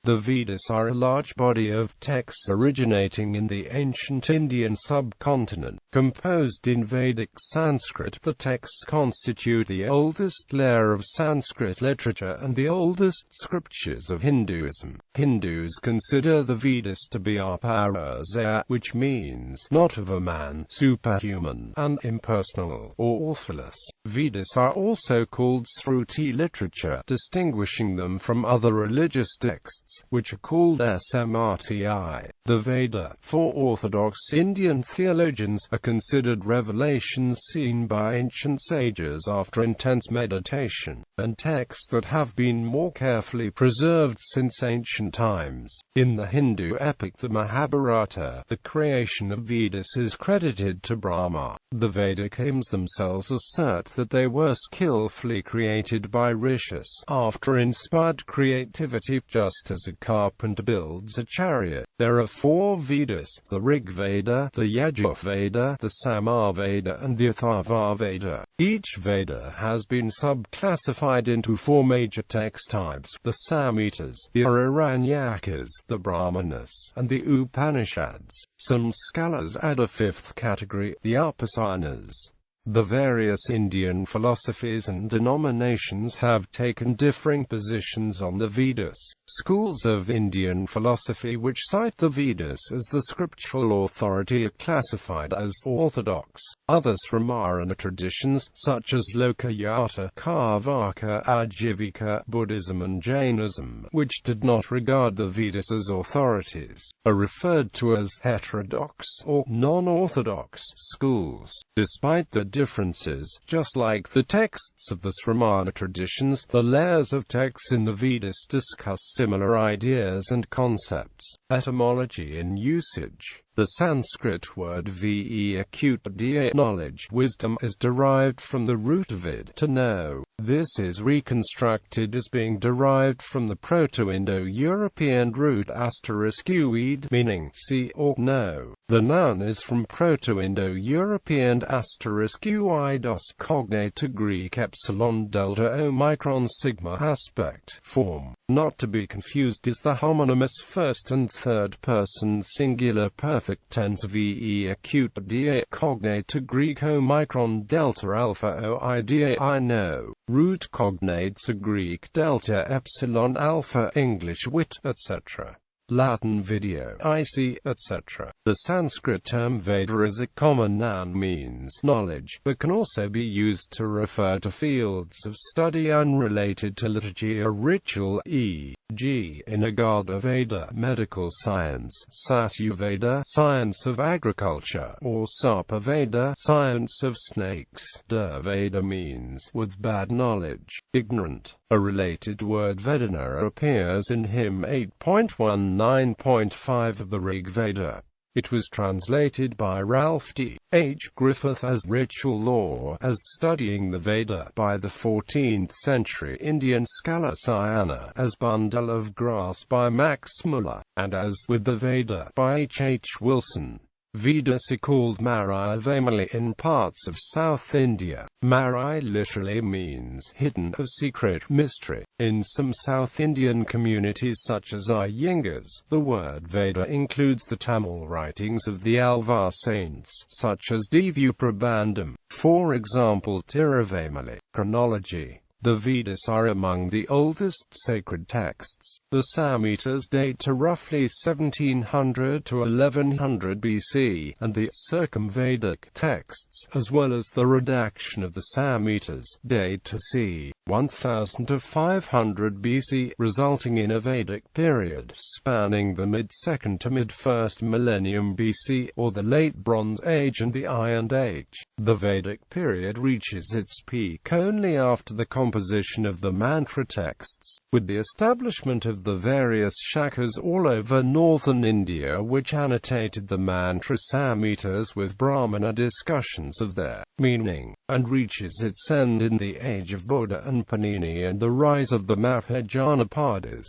The Vedas are a large body of texts originating in the ancient Indian subcontinent, composed in Vedic Sanskrit. The texts constitute the oldest layer of Sanskrit literature and the oldest scriptures of Hinduism. Hindus consider the Vedas to be apauruṣeya, which means not of a man, superhuman, and impersonal, or authorless. Vedas are also called śruti literature, distinguishing them from other religious texts, which are called smṛti. The Veda, for Orthodox Indian theologians, are considered revelations seen by ancient sages after intense meditation, and texts that have been more carefully preserved since ancient times. In the Hindu epic the Mahabharata, the creation of Vedas is credited to Brahma. The Vedic hymns themselves assert that they were skillfully created by rishis, after inspired creativity, just as a carpenter builds a chariot. There are 4 Vedas: the Rig Veda, the Yajur Veda, the Samar Veda, and the Atharva Veda. Each Veda has been subclassified into 4 major text types: the Samhitas, the Aranyakas, the Brahmanas, and the Upanishads. Some scholars add a 5th category, the Upasanas. The various Indian philosophies and denominations have taken differing positions on the Vedas. Schools of Indian philosophy which cite the Vedas as the scriptural authority are classified as orthodox. Others from Marana traditions, such as Lokayata, Karvaka, Ajivika, Buddhism and Jainism, which did not regard the Vedas as authorities, are referred to as heterodox or non-orthodox schools. Despite the differences, just like the texts of the Sramana traditions, the layers of texts in the Vedas discuss similar ideas and concepts. Etymology and usage. The Sanskrit word acute knowledge, wisdom, is derived from the root vid, to know. This is reconstructed as being derived from the Proto-Indo-European root *uid, meaning see or know. The noun is from Proto-Indo-European *uidos, cognate to Greek epsilon delta omicron sigma aspect form. Not to be confused is the homonymous first and third person singular perfect tense acute cognate to Greek omicron delta alpha oida I know. Root cognates a Greek delta epsilon alpha English wit, etc. Latin video, I see, etc. The Sanskrit term Veda as a common noun means knowledge, but can also be used to refer to fields of study unrelated to liturgy or ritual, e.g., Inagada Veda, medical science, Satya Veda, science of agriculture, or Sarpa Veda, science of snakes. Der Veda means with bad knowledge, ignorant. A related word Vedana appears in hymn 8.19.5 of the Rig Veda. It was translated by Ralph D. H. Griffith as ritual law, as studying the Veda by the 14th century Indian scholar Sayana, as bundle of grass by Max Muller, and as with the Veda by H. H. Wilson. Vedas are called Marai in parts of South India. Marai literally means hidden or secret mystery. In some South Indian communities such as Iyengas, the word Veda includes the Tamil writings of the Alvar saints, such as Devu Prabandham, for example Tiruvamali. Chronology. The Vedas are among the oldest sacred texts. The Samhitas date to roughly 1700 to 1100 BC, and the Circumvedic texts, as well as the redaction of the Samhitas, date to c. 1000 to 500 BC, resulting in a Vedic period spanning the mid-2nd to mid-1st millennium BC, or the Late Bronze Age and the Iron Age. The Vedic period reaches its peak only after the composition of the mantra texts, with the establishment of the various shakas all over northern India which annotated the mantra Samhitas with Brahmana discussions of their meaning, and reaches its end in the age of Buddha and Panini and the rise of the Mahayanapadas.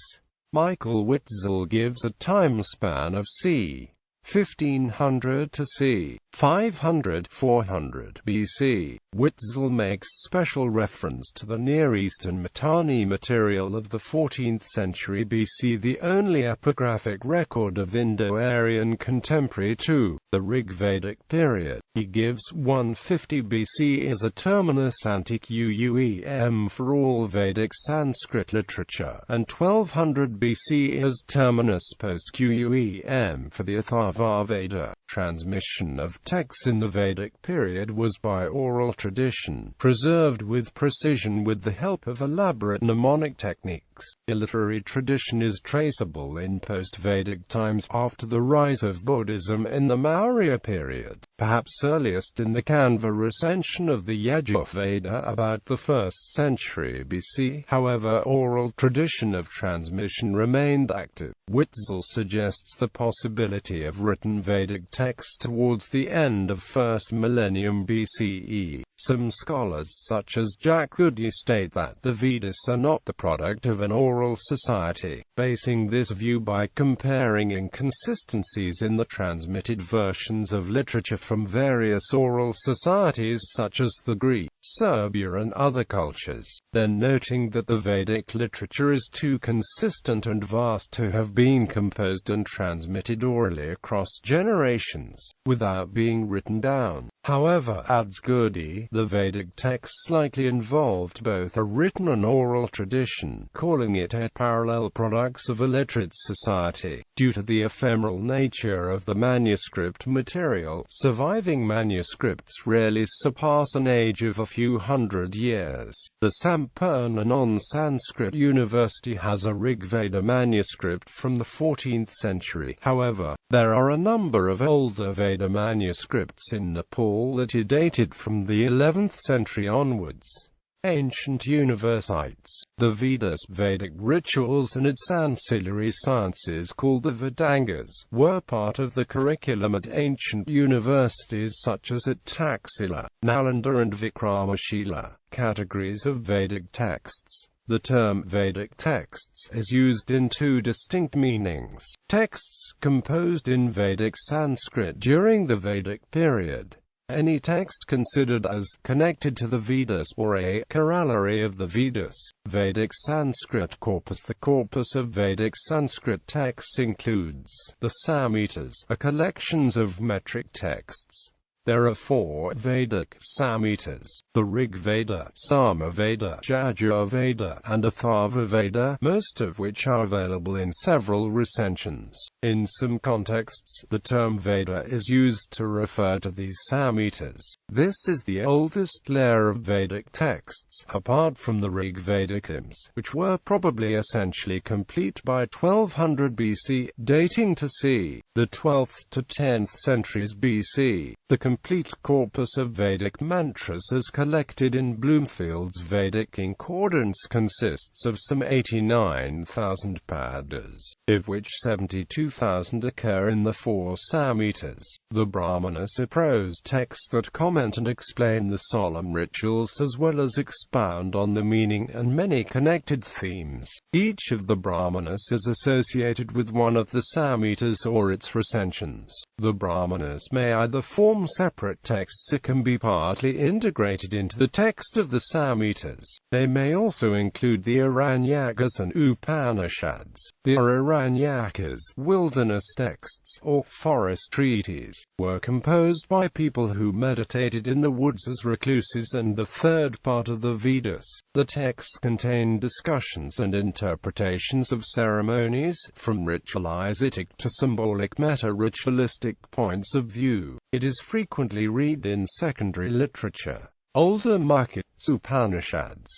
Michael Witzel gives a time span of c. 1500 to c. 500–400 BC. Witzel makes special reference to the Near Eastern Mitanni material of the 14th century BC, the only epigraphic record of Indo-Aryan contemporary to the Rig Vedic period. He gives 150 BC as a terminus ante-Quem for all Vedic Sanskrit literature, and 1200 BC as terminus post-Quem for the Atharva Veda. Transmission of texts in the Vedic period was by oral tradition, preserved with precision with the help of elaborate mnemonic techniques. The literary tradition is traceable in post-Vedic times after the rise of Buddhism in the Maurya period, perhaps earliest in the Kanva recension of the Yajurveda about the 1st century BC. However, oral tradition of transmission remained active. Witzel suggests the possibility of written Vedic texts towards the end of 1st millennium BCE. Some scholars such as Jack Goody state that the Vedas are not the product of an oral society, basing this view by comparing inconsistencies in the transmitted versions of literature from various oral societies such as the Greek, Serbia and other cultures, then noting that the Vedic literature is too consistent and vast to have been composed and transmitted orally across generations, without being written down. However, adds Goody, the Vedic texts likely involved both a written and oral tradition, calling it parallel products of a literate society. Due to the ephemeral nature of the manuscript material, surviving manuscripts rarely surpass an age of a few hundred years. The Sampurna non-Sanskrit University has a Rig Veda manuscript from the 14th century. However, there are a number of older Veda manuscripts in Nepal that are dated from the 11th century onwards. Ancient universities. The Vedas, Vedic rituals and its ancillary sciences called the Vedangas, were part of the curriculum at ancient universities such as at Taxila, Nalanda and Vikramashila. Categories of Vedic texts. The term Vedic texts is used in two distinct meanings. Texts composed in Vedic Sanskrit during the Vedic period. Any text considered as connected to the Vedas or a corollary of the Vedas. Vedic Sanskrit corpus. The corpus of Vedic Sanskrit texts includes the Samhitas, a collection of metric texts. There are 4 Vedic Samhitas: the Rig Veda, Sama Veda, Yajur Veda, and Atharva Veda, most of which are available in several recensions. In some contexts, the term Veda is used to refer to these Samhitas. This is the oldest layer of Vedic texts, apart from the Rig Vedic hymns, which were probably essentially complete by 1200 BC, dating to c. the 12th to 10th centuries BC. The complete corpus of Vedic mantras as collected in Bloomfield's Vedic Concordance consists of some 89,000 padas, of which 72,000 occur in the 4 Samhitas. The Brahmanas are prose texts that comment and explain the solemn rituals as well as expound on the meaning and many connected themes. Each of the Brahmanas is associated with one of the Samhitas or its recensions. The Brahmanas may either form separate texts or can be partly integrated into the text of the Samhitas. They may also include the Aranyakas and Upanishads. The Aranyakas, wilderness texts, or forest treatises, were composed by people who meditated in the woods as recluses, and the third part of the Vedas. The texts contain discussions and interpretations of ceremonies, from ritualistic to symbolic meta-ritualistic points of view. It is frequently read in secondary literature. Older Makats, Upanishads.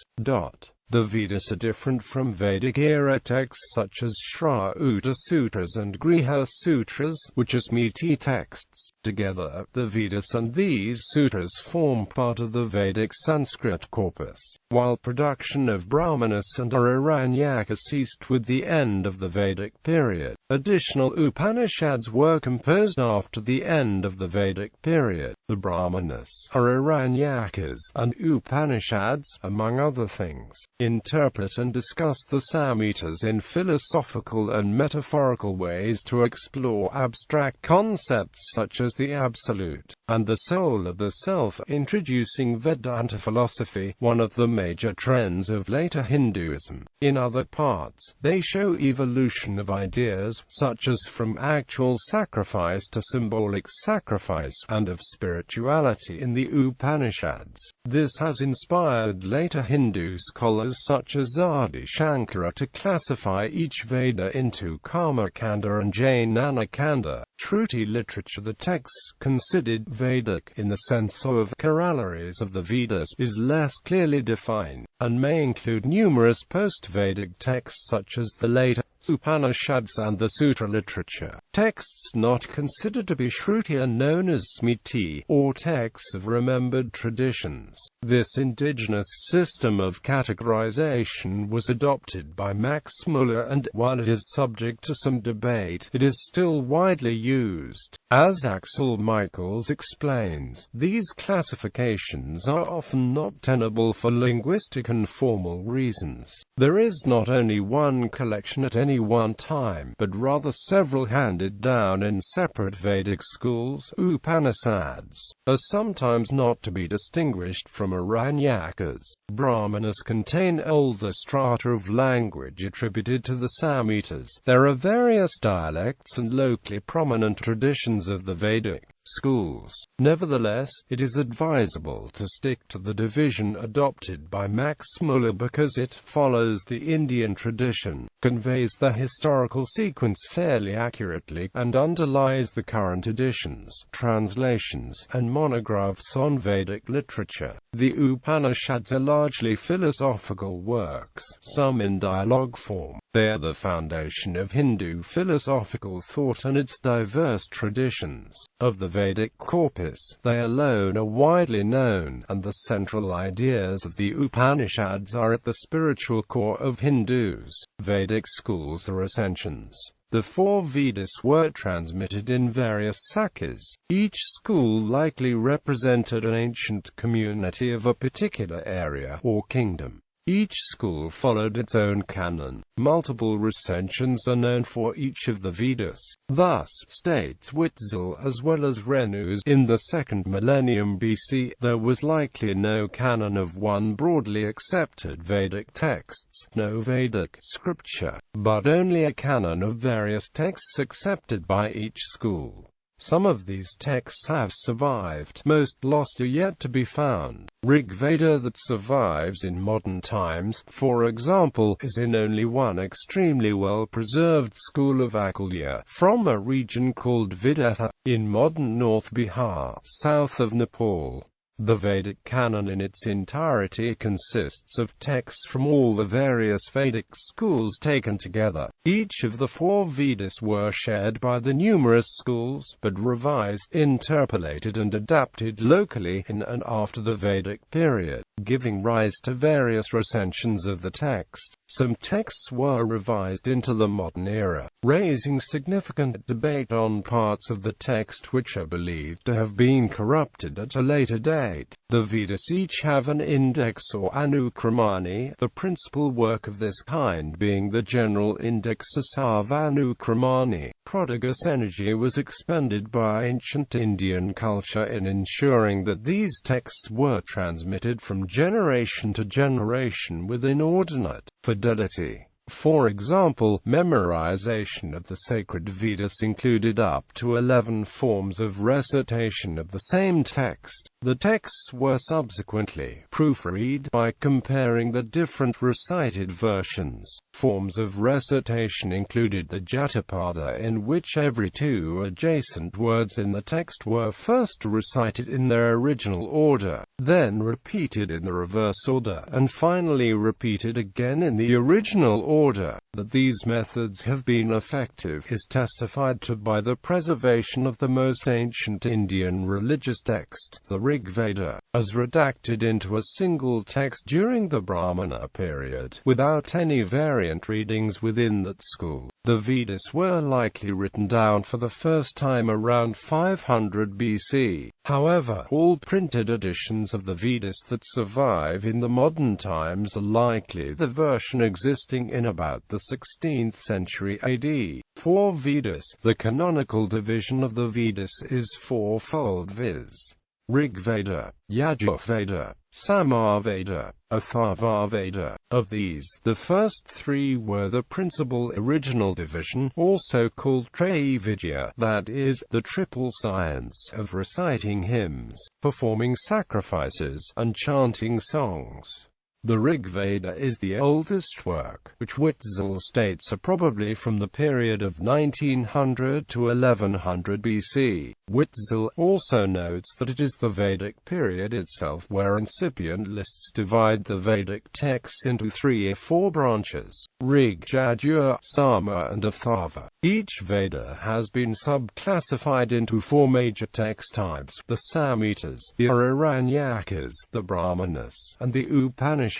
The Vedas are different from Vedic-era texts such as Śruti Sutras and Griha Sutras, which are smṛti texts. Together, the Vedas and these sutras form part of the Vedic Sanskrit corpus. While production of Brahmanas and Aranyakas ceased with the end of the Vedic period, additional Upanishads were composed after the end of the Vedic period. The Brahmanas, Aranyakas, and Upanishads, among other things, interpret and discuss the Samhitas in philosophical and metaphorical ways to explore abstract concepts such as the absolute and the soul of the self, introducing Vedanta philosophy, one of the major trends of later Hinduism. In other parts, they show evolution of ideas, such as from actual sacrifice to symbolic sacrifice, and of spirituality in the Upanishads. This has inspired later Hindu scholars such as Adi Shankara to classify each Veda into Karma-kanda and Jnana-kanda. Śruti literature, the texts considered Vedic in the sense of corollaries of the Vedas, is less clearly defined, and may include numerous post-Vedic texts such as the later Upanishads and the Sutra literature. Texts not considered to be Śruti are known as smṛti, or texts of remembered traditions. This indigenous system of categorization was adopted by Max Muller, and, while it is subject to some debate, it is still widely used. As Axel Michaels explains, these classifications are often not tenable for linguistic and formal reasons. There is not only one collection at any one time, but rather several handed down in separate Vedic schools. Upanishads are sometimes not to be distinguished from Aranyakas. Brahmanas contain older strata of language attributed to the Samhitas. There are various dialects and locally prominent traditions of the Vedic schools. Nevertheless, it is advisable to stick to the division adopted by Max Muller because it follows the Indian tradition, conveys the historical sequence fairly accurately, and underlies the current editions, translations, and monographs on Vedic literature. The Upanishads are largely philosophical works, some in dialogue form. They are the foundation of Hindu philosophical thought and its diverse traditions. Of the Vedic corpus, they alone are widely known, and the central ideas of the Upanishads are at the spiritual core of Hindus. Vedic schools are ascensions. The four Vedas were transmitted in various sakhas. Each school likely represented an ancient community of a particular area or kingdom. Each school followed its own canon. Multiple recensions are known for each of the Vedas. Thus, states Witzel as well as Renus, in the 2nd millennium BC, there was likely no canon of one broadly accepted Vedic texts, no Vedic scripture, but only a canon of various texts accepted by each school. Some of these texts have survived, most lost are yet to be found. Rig Veda that survives in modern times, for example, is in only one extremely well-preserved school of Akulya, from a region called Videtha, in modern North Bihar, south of Nepal. The Vedic canon in its entirety consists of texts from all the various Vedic schools taken together. Each of the four Vedas were shared by the numerous schools, but revised, interpolated and adapted locally in and after the Vedic period, giving rise to various recensions of the text. Some texts were revised into the modern era, raising significant debate on parts of the text which are believed to have been corrupted at a later date. The Vedas each have an index or anukramani, the principal work of this kind being the general index Sarvanukramani. Prodigious energy was expended by ancient Indian culture in ensuring that these texts were transmitted from generation to generation with inordinate fidelity. For example, memorization of the sacred Vedas included up to 11 forms of recitation of the same text. The texts were subsequently proofread by comparing the different recited versions. Forms of recitation included the Jatapada, in which every two adjacent words in the text were first recited in their original order, then repeated in the reverse order, and finally repeated again in the original order. That these methods have been effective is testified to by the preservation of the most ancient Indian religious text, the Rig Veda, as redacted into a single text during the Brahmana period, without any variant readings within that school. The Vedas were likely written down for the first time around 500 BC. However, all printed editions of the Vedas that survive in the modern times are likely the version existing in about the 16th century AD. For Vedas, the canonical division of the Vedas is fourfold, viz. Rig Veda, Yajur Veda, Samar Veda, Atharva Veda. Of these, the first three were the principal original division, also called Traividya, that is, the triple science of reciting hymns, performing sacrifices, and chanting songs. The Rig Veda is the oldest work, which Witzel states are probably from the period of 1900 to 1100 BC. Witzel also notes that it is the Vedic period itself where incipient lists divide the Vedic texts into 3 or 4 branches: Rig, Yajur, Sama and Atharva. Each Veda has been subclassified into 4 major text types: the Samhitas, the Aranyakas, the Brahmanas, and the Upanishads.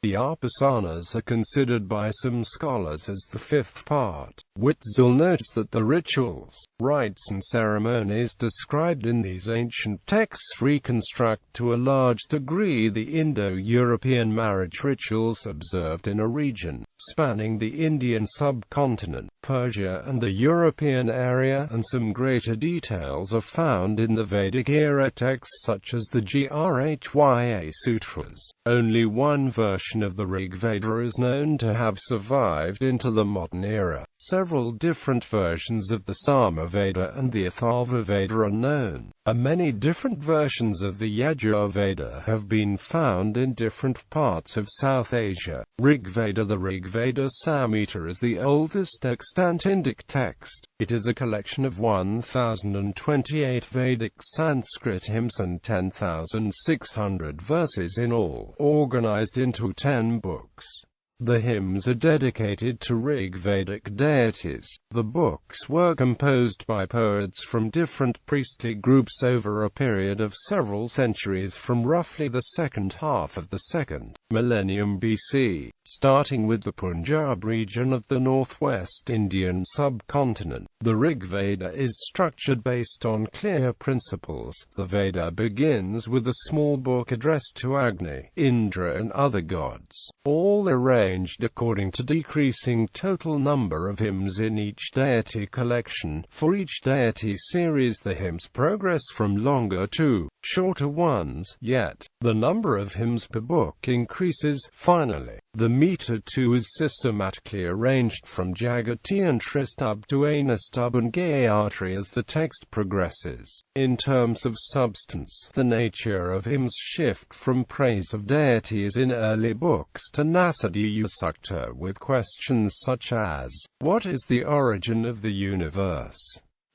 The Upasanas are considered by some scholars as the 5th part. Witzel notes that the rituals, rites and ceremonies described in these ancient texts reconstruct to a large degree the Indo-European marriage rituals observed in a region spanning the Indian subcontinent, Persia and the European area, and some greater details are found in the Vedic-era texts such as the Grhya Sutras. Only one version of the Rig Veda is known to have survived into the modern era. Several different versions of the Sama Veda and the Atharva Veda are known, and many different versions of the Yajur Veda have been found in different parts of South Asia. Rig Veda. The Rig Veda Samhita is the oldest extant Indic text. It is a collection of 1028 Vedic Sanskrit hymns and 10,600 verses in all, organized into 10 books. The hymns are dedicated to Rig Vedic deities. The books were composed by poets from different priestly groups over a period of several centuries from roughly the second half of the 2nd millennium BC, starting with the Punjab region of the northwest Indian subcontinent. The Rig Veda is structured based on clear principles. The Veda begins with a small book addressed to Agni, Indra and other gods, all arranged according to decreasing total number of hymns in each deity collection. For each deity series the hymns progress from longer to shorter ones, yet the number of hymns per book increases. Finally, the meter too is systematically arranged from Jagati and Tristubh to Anustubh and Gayatri as the text progresses. In terms of substance, the nature of hymns shift from praise of deities in early books to Nasadiya Sukta with questions such as, what is the origin of the universe?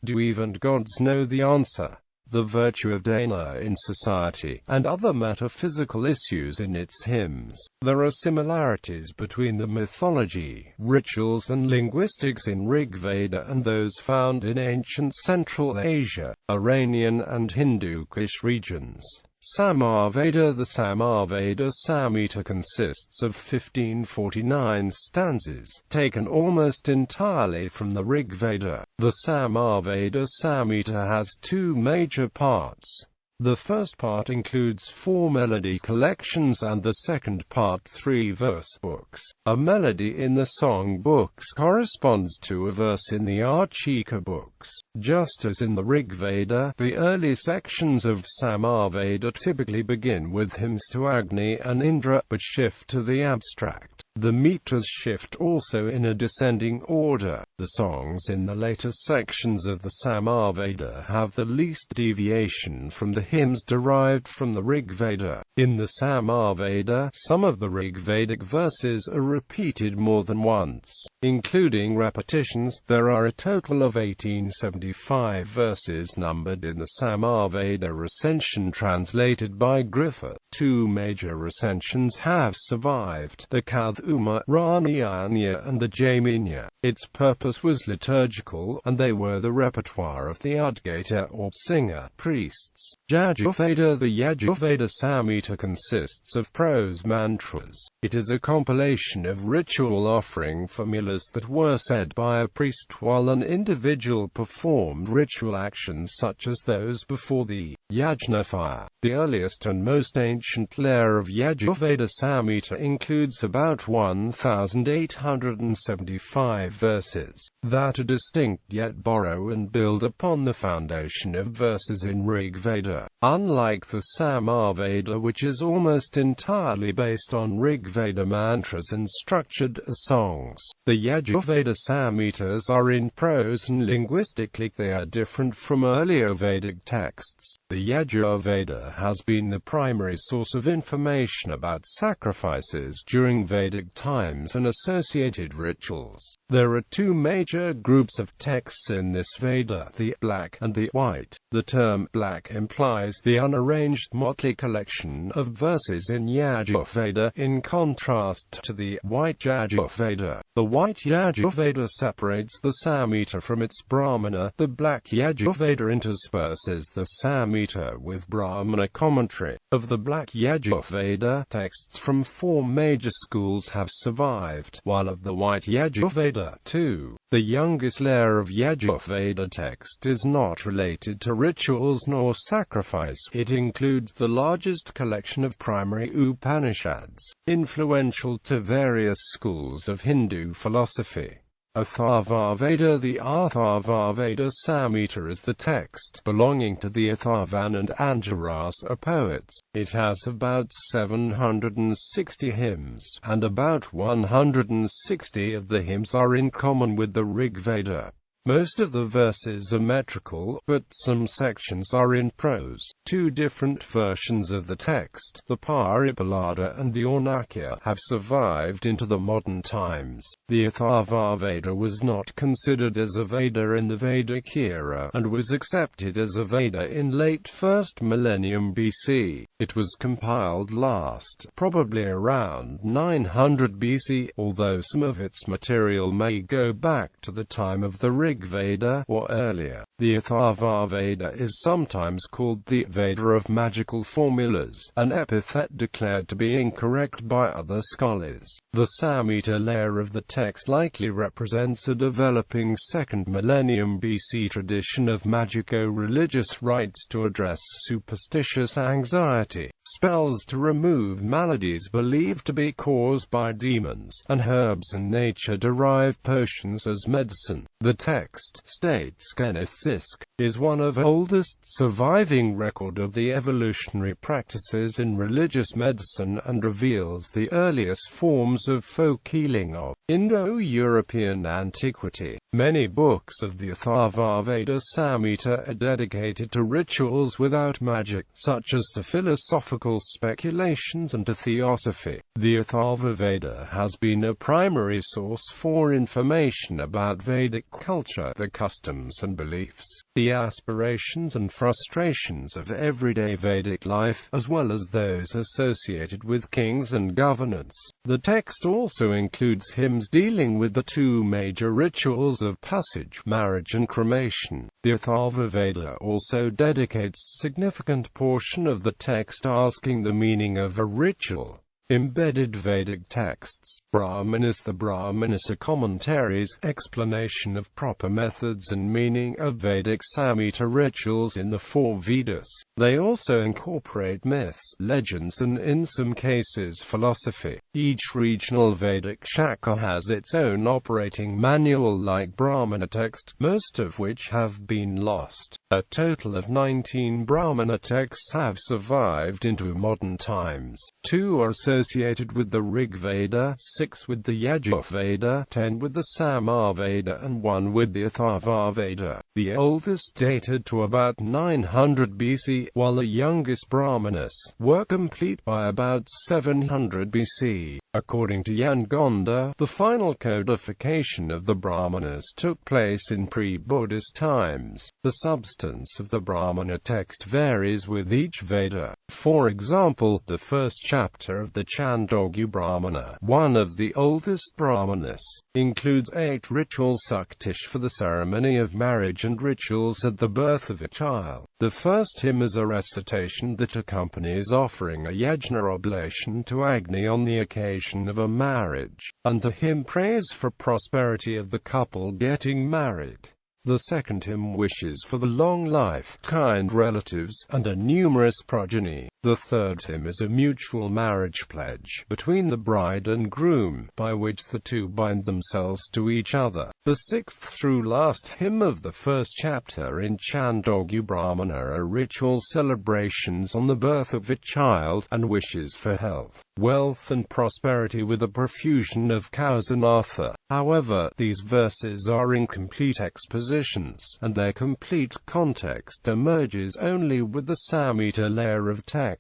Do even gods know the answer? The virtue of dana in society, and other metaphysical issues in its hymns. There are similarities between the mythology, rituals and linguistics in Rig Veda and those found in ancient Central Asia, Iranian and Hindu Kush regions. Samar Veda. The Samar Veda Samhita consists of 1549 stanzas, taken almost entirely from the Rig Veda. The Samar Veda Samhita has 2 major parts. The first part includes 4 melody collections and the second part 3 verse books. A melody in the song books corresponds to a verse in the Archika books. Just as in the Rig Veda, the early sections of Samar Veda typically begin with hymns to Agni and Indra, but shift to the abstract. The meters shift also in a descending order. The songs in the later sections of the Samar Veda have the least deviation from the hymns derived from the Rig Veda. In the Samar Veda, some of the Rig Vedic verses are repeated more than once, including repetitions. There are a total of 1875 verses numbered in the Samar Veda recension translated by Griffith. 2 major recensions have survived: the Kath Uma, Rāṇyāṇya and the Jaiminiya. Its purpose was liturgical, and they were the repertoire of the Udgata or singer priests. Yajurveda. The Yajurveda Samhita consists of prose mantras. It is a compilation of ritual offering formulas that were said by a priest while an individual performed ritual actions such as those before the yajna fire. The earliest and most ancient layer of Yajurveda Samhita includes about 1,875 verses that are distinct yet borrow and build upon the foundation of verses in Rig Veda. Unlike the Samaveda, which is almost entirely based on Rig Veda mantras and structured as songs, the Yajurveda Samhitas are in prose and linguistically they are different from earlier Vedic texts. The Yajurveda has been the primary source of information about sacrifices during Vedic times and associated rituals. There are two major groups of texts in this Veda, the black and the white. The term black implies the unarranged motley collection of verses in Yajurveda, in contrast to the white Yajurveda. The white Yajurveda separates the Samhita from its Brahmana. The black Yajurveda intersperses the Samhita with Brahmana commentary. Of the black Yajurveda, texts from four major schools have survived, while of the white Yajurveda, two. The youngest layer of Yajurveda text is not related to rituals nor sacrifice. It includes the largest collection of primary Upanishads, influential to various schools of Hindu philosophy. Atharvaveda. The Atharvaveda Samhita is the text belonging to the Atharvan and Anjurasa poets. It has about 760 hymns, and about 160 of the hymns are in common with the Rig Veda. Most of the verses are metrical, but some sections are in prose. Two different versions of the text, the Paripada and the Aurgnakya, have survived into the modern times. The Atharvaveda was not considered as a Veda in the Vedic era, and was accepted as a Veda in late 1st millennium BC. It was compiled last, probably around 900 BC, although some of its material may go back to the time of the Rig Veda, or earlier. The Atharvaveda is sometimes called the Veda of magical formulas, an epithet declared to be incorrect by other scholars. The Samhita layer of the text likely represents a developing 2nd millennium BC tradition of magico-religious rites to address superstitious anxiety, spells to remove maladies believed to be caused by demons, and herbs and nature-derived potions as medicine. The text, states Kenneth Sisk, is one of oldest surviving record of the evolutionary practices in religious medicine and reveals the earliest forms of folk healing of Indo-European antiquity. Many books of the Atharvaveda Samhita are dedicated to rituals without magic, such as to philosophical speculations and to theosophy. The Atharvaveda has been a primary source for information about Vedic culture, the customs and beliefs, the aspirations and frustrations of everyday Vedic life, as well as those associated with kings and governance. The text also includes hymns dealing with the two major rituals of passage, marriage and cremation. The Atharvaveda also dedicates significant portion of the text asking the meaning of a ritual. Embedded Vedic texts. Brahmanas. The Brahmanas are commentaries, explanation of proper methods and meaning of Vedic Samhita rituals in the four Vedas. They also incorporate myths, legends and in some cases philosophy. Each regional Vedic shaka has its own operating manual like Brahmana text, most of which have been lost. A total of 19 Brahmana texts have survived into modern times. 2 are associated with the Rig Veda, 6 with the Yajurveda, 10 with the Samaveda and 1 with the Atharvaveda. the oldest dated to about 900 BC, while the youngest Brahmanas were complete by about 700 BC. According to Yangonda, the final codification of the Brahmanas took place in pre-Buddhist times. The substance of the Brahmana text varies with each Veda. For example, the first chapter of the Chandogya Brahmana, one of the oldest Brahmanas, includes 8 ritual suktish for the ceremony of marriage and rituals at the birth of a child. The first hymn is a recitation that accompanies offering a yajna oblation to Agni on the occasion of a marriage, and the hymn prays for prosperity of the couple getting married. The second hymn wishes for the long life, kind relatives, and a numerous progeny. The third hymn is a mutual marriage pledge between the bride and groom, by which the two bind themselves to each other. The sixth through last hymn of the first chapter in Chandogya Brahmana are ritual celebrations on the birth of a child, and wishes for health, wealth and prosperity with a profusion of cows and artha. However, these verses are incomplete expositions, and their complete context emerges only with the Samhita layer of text.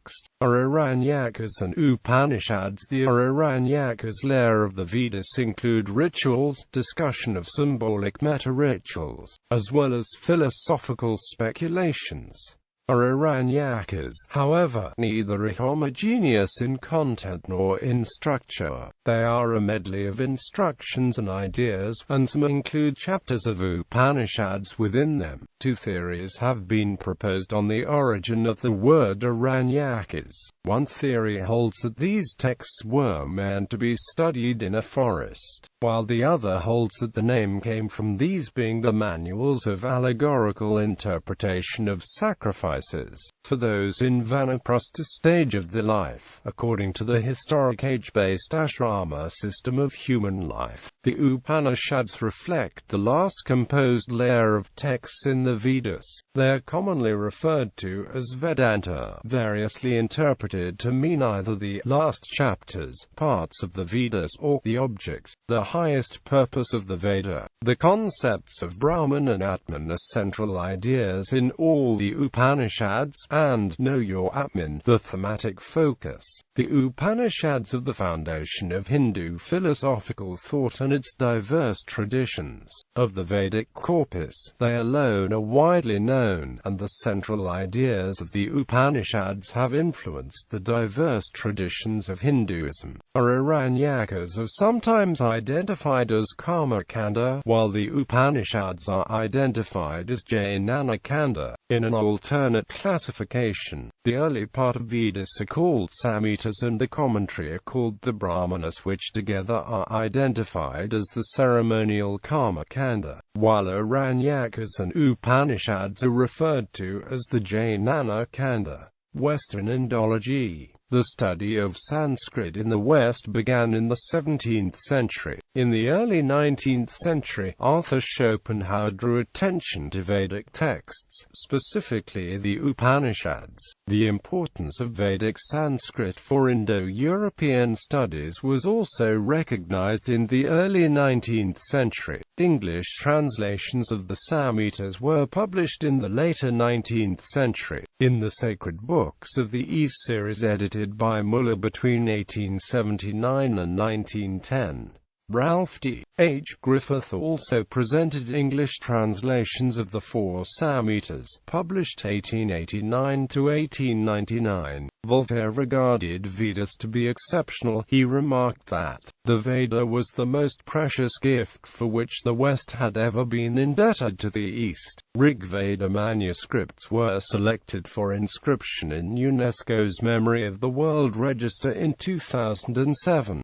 Aranyakas and Upanishads. The Aranyakas layer of the Vedas include rituals, discussion of symbolic meta-rituals, as well as philosophical speculations. Aranyakas, however, neither are homogeneous in content nor in structure. They are a medley of instructions and ideas, and some include chapters of Upanishads within them. 2 theories have been proposed on the origin of the word Aranyakas. One theory holds that these texts were meant to be studied in a forest, while the other holds that the name came from these being the manuals of allegorical interpretation of sacrifices for those in vanaprastha stage of the life, according to the historic age-based ashrama system of human life. The Upanishads reflect the last composed layer of texts in the Vedas. They are commonly referred to as Vedanta, variously interpreted to mean either the last chapters, parts of the Vedas, or the object, the highest purpose of the Veda. The concepts of Brahman and Atman are central ideas in all the Upanishads, and Know Your Atman, the thematic focus. The Upanishads are the foundation of Hindu philosophical thought and its diverse traditions. Of the Vedic corpus, they alone are widely known, and the central ideas of the Upanishads have influenced the diverse traditions of Hinduism. Aranyakas are sometimes identified as Karma-kanda, while the Upanishads are identified as Jnana-kanda. In an alternate classification, the early part of Vedas are called Samhitas and the commentary are called the Brahmanas, which together are identified as the ceremonial Karma-kanda, while Aranyakas and Upanishads are referred to as the Jnana-kanda. Western Indology. The study of Sanskrit in the West began in the 17th century. In the early 19th century, Arthur Schopenhauer drew attention to Vedic texts, specifically the Upanishads. The importance of Vedic Sanskrit for Indo-European studies was also recognized in the early 19th century. English translations of the Samhitas were published in the later 19th century. In the Sacred Books of the East series edited by Muller between 1879 and 1910. Ralph D. H. Griffith also presented English translations of the 4 Samhitas, published 1889 to 1899. Voltaire regarded Vedas to be exceptional. He remarked that the Veda was the most precious gift for which the West had ever been indebted to the East. Rig Veda manuscripts were selected for inscription in UNESCO's Memory of the World Register in 2007.